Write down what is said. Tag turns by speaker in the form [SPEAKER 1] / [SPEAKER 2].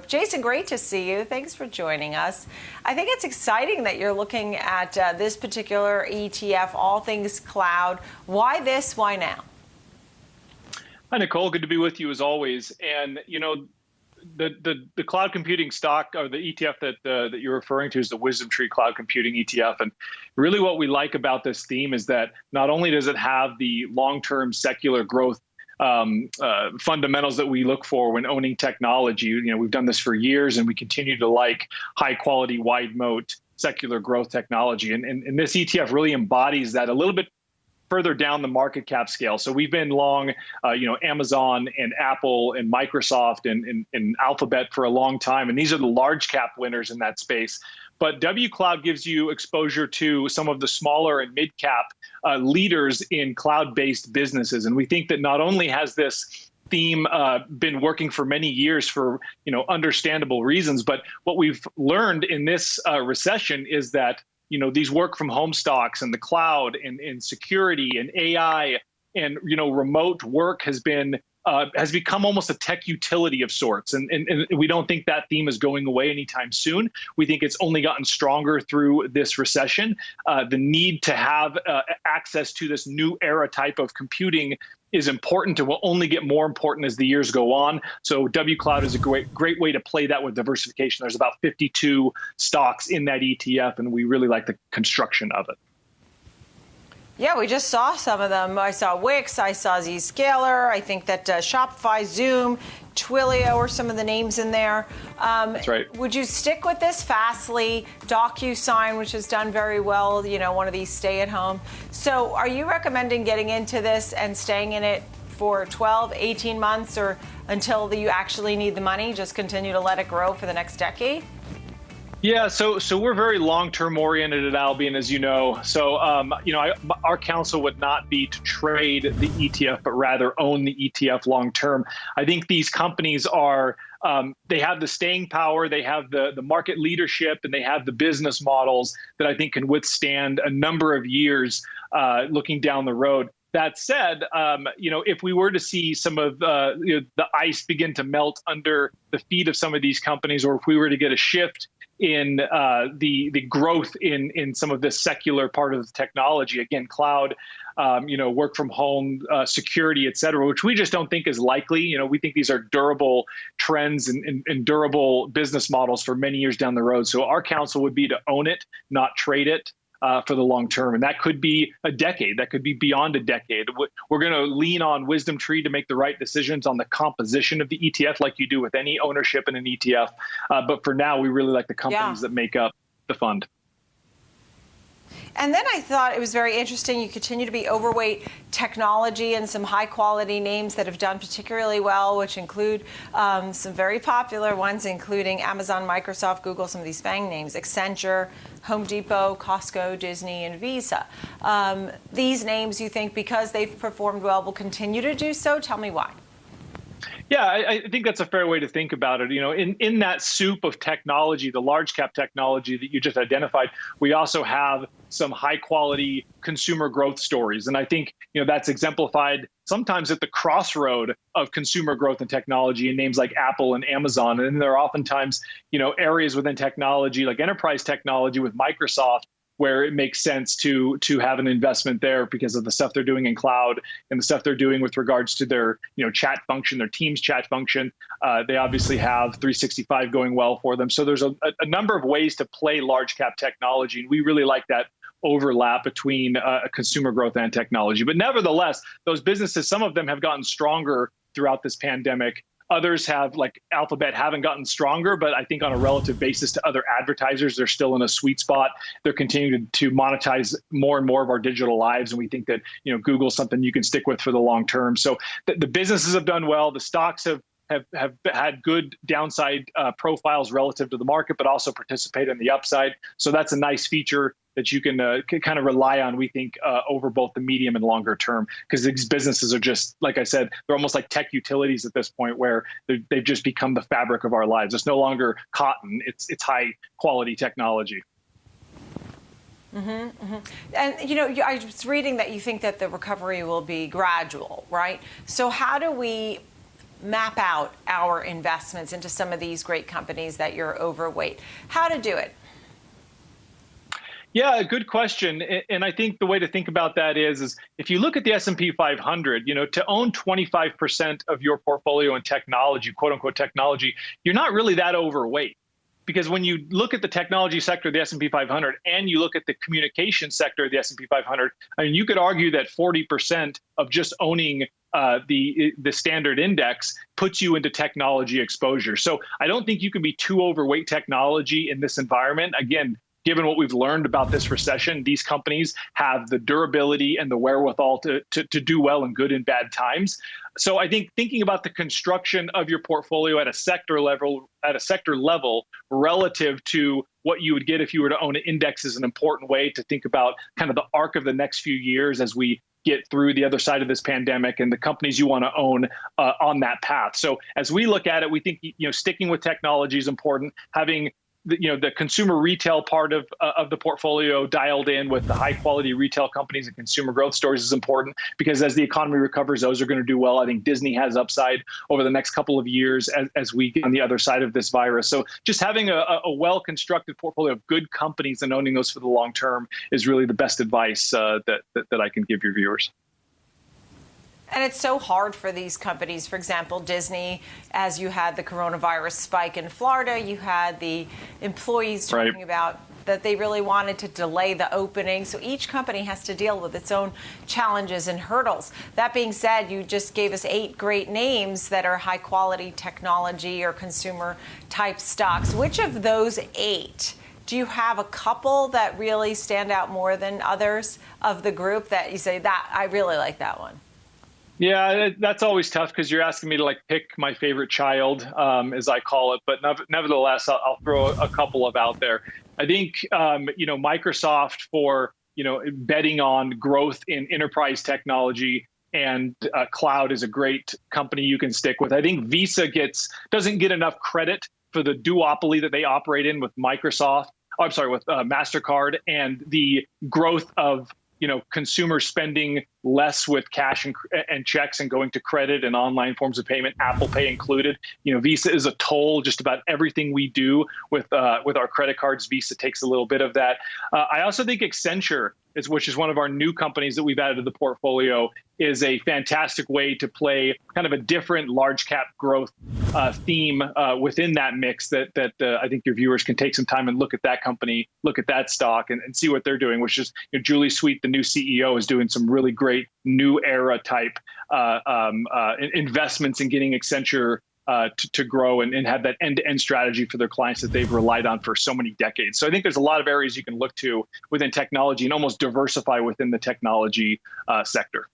[SPEAKER 1] Group. Jason, great to see you. Thanks for joining us. I think it's exciting that you're looking at this particular ETF, all things cloud. Why this? Why now?
[SPEAKER 2] Hi, Nicole. Good to be with you as always. And, you know, the cloud computing stock, or the ETF that you're referring to, is the WisdomTree Cloud Computing ETF. And really what we like about this theme is that not only does it have the long-term secular growth fundamentals that we look for when owning technology. You know, we've done this for years, and we continue to like high quality, wide moat, secular growth technology. And this ETF really embodies that a little bit further down the market cap scale. So we've been long, Amazon and Apple and Microsoft and Alphabet for a long time. And these are the large cap winners in that space. But W Cloud gives you exposure to some of the smaller and mid cap leaders in cloud-based businesses. And we think that not only has this theme been working for many years for understandable reasons, but what we've learned in this recession is that these work from home stocks and the cloud and security and AI and remote work has become almost a tech utility of sorts. And we don't think that theme is going away anytime soon. We think it's only gotten stronger through this recession. The need to have access to this new era type of computing is important and will only get more important as the years go on. So W Cloud is a great way to play that with diversification. There's about 52 stocks in that ETF, and we really like the construction of it.
[SPEAKER 1] Yeah, we just saw some of them. I saw Wix, I saw Zscaler, I think that Shopify, Zoom, Twilio are some of the names in there.
[SPEAKER 2] That's right.
[SPEAKER 1] Would you stick with this? Fastly, DocuSign, which has done very well, one of these stay-at-home. So are you recommending getting into this and staying in it for 12, 18 months, or until you actually need the money, just continue to let it grow for the next decade?
[SPEAKER 2] Yeah, so we're very long-term oriented at Albion, as you know. So, our counsel would not be to trade the ETF, but rather own the ETF long-term. I think these companies are, they have the staying power, they have the market leadership, and they have the business models that I think can withstand a number of years looking down the road. That said, if we were to see some of the ice begin to melt under the feet of some of these companies, or if we were to get a shift in the growth in some of this secular part of the technology, again, cloud, work from home, security, et cetera, which we just don't think is likely. We think these are durable trends and durable business models for many years down the road. So our counsel would be to own it, not trade it. For the long term. And that could be a decade. That could be beyond a decade. We're going to lean on WisdomTree to make the right decisions on the composition of the ETF, like you do with any ownership in an ETF. But for now, we really like the companies that make up the fund.
[SPEAKER 1] And then I thought it was very interesting. You continue to be overweight technology and some high quality names that have done particularly well, which include some very popular ones, including Amazon, Microsoft, Google, some of these FANG names, Accenture, Home Depot, Costco, Disney, and Visa. These names, you think, because they've performed well, will continue to do so? Tell me why.
[SPEAKER 2] Yeah, I think that's a fair way to think about it. In that soup of technology, the large cap technology that you just identified, we also have some high quality consumer growth stories. And I think, that's exemplified sometimes at the crossroad of consumer growth and technology in names like Apple and Amazon. And there are oftentimes, areas within technology like enterprise technology with Microsoft, where it makes sense to have an investment there because of the stuff they're doing in cloud and the stuff they're doing with regards to their chat function, their Teams chat function. They obviously have 365 going well for them. So there's a number of ways to play large cap technology, and we really like that overlap between consumer growth and technology. But nevertheless, those businesses, some of them have gotten stronger throughout this pandemic. Others have, like Alphabet, haven't gotten stronger, but I think on a relative basis to other advertisers, they're still in a sweet spot. They're continuing to monetize more and more of our digital lives. And we think that, Google's something you can stick with for the long term. So the businesses have done well. The stocks have had good downside profiles relative to the market, but also participate in the upside. So that's a nice feature that you can kind of rely on, we think, over both the medium and longer term, because these businesses are just, like I said, they're almost like tech utilities at this point, where they've just become the fabric of our lives. It's no longer cotton; it's high quality technology.
[SPEAKER 1] Mm-hmm, mm-hmm. And I was reading that you think that the recovery will be gradual, right? So how do we map out our investments into some of these great companies that you're overweight? How to do it?
[SPEAKER 2] Yeah, good question. And I think the way to think about that is if you look at the S&P 500, to own 25% of your portfolio in technology, quote unquote technology, you're not really that overweight. Because when you look at the technology sector of the S&P 500 and you look at the communication sector of the S&P 500, I mean, you could argue that 40% of just owning the standard index puts you into technology exposure. So I don't think you can be too overweight technology in this environment. Again, given what we've learned about this recession, these companies have the durability and the wherewithal to do well in good and bad times. So I think thinking about the construction of your portfolio at a sector level relative to what you would get if you were to own an index is an important way to think about kind of the arc of the next few years as we get through the other side of this pandemic and the companies you want to own on that path. So as we look at it, we think sticking with technology is important. Having the consumer retail part of the portfolio dialed in with the high quality retail companies and consumer growth stories is important because as the economy recovers, those are going to do well. I think Disney has upside over the next couple of years as we get on the other side of this virus. So just having a well-constructed portfolio of good companies and owning those for the long term is really the best advice that I can give your viewers.
[SPEAKER 1] And it's so hard for these companies. For example, Disney, as you had the coronavirus spike in Florida, you had the employees talking about that they really wanted to delay the opening. So each company has to deal with its own challenges and hurdles. That being said, you just gave us 8 great names that are high quality technology or consumer type stocks. Which of those 8 do you have a couple that really stand out more than others of the group that you say that I really like that one?
[SPEAKER 2] Yeah, that's always tough because you're asking me to pick my favorite child, as I call it. But nevertheless, I'll throw a couple of out there. I think, Microsoft for, betting on growth in enterprise technology and cloud is a great company you can stick with. I think Visa doesn't get enough credit for the duopoly that they operate in with Microsoft. I'm sorry, with MasterCard and the growth of consumer spending less with cash and checks and going to credit and online forms of payment, Apple Pay included. Visa is a toll. Just about everything we do with our credit cards, Visa takes a little bit of that. I also think Accenture, which is one of our new companies that we've added to the portfolio, is a fantastic way to play kind of a different large cap growth theme within that mix that I think your viewers can take some time and look at that company, look at that stock and see what they're doing, which is Julie Sweet, the new CEO, is doing some really great new era type investments in getting Accenture to grow and have that end-to-end strategy for their clients that they've relied on for so many decades. So I think there's a lot of areas you can look to within technology and almost diversify within the technology sector.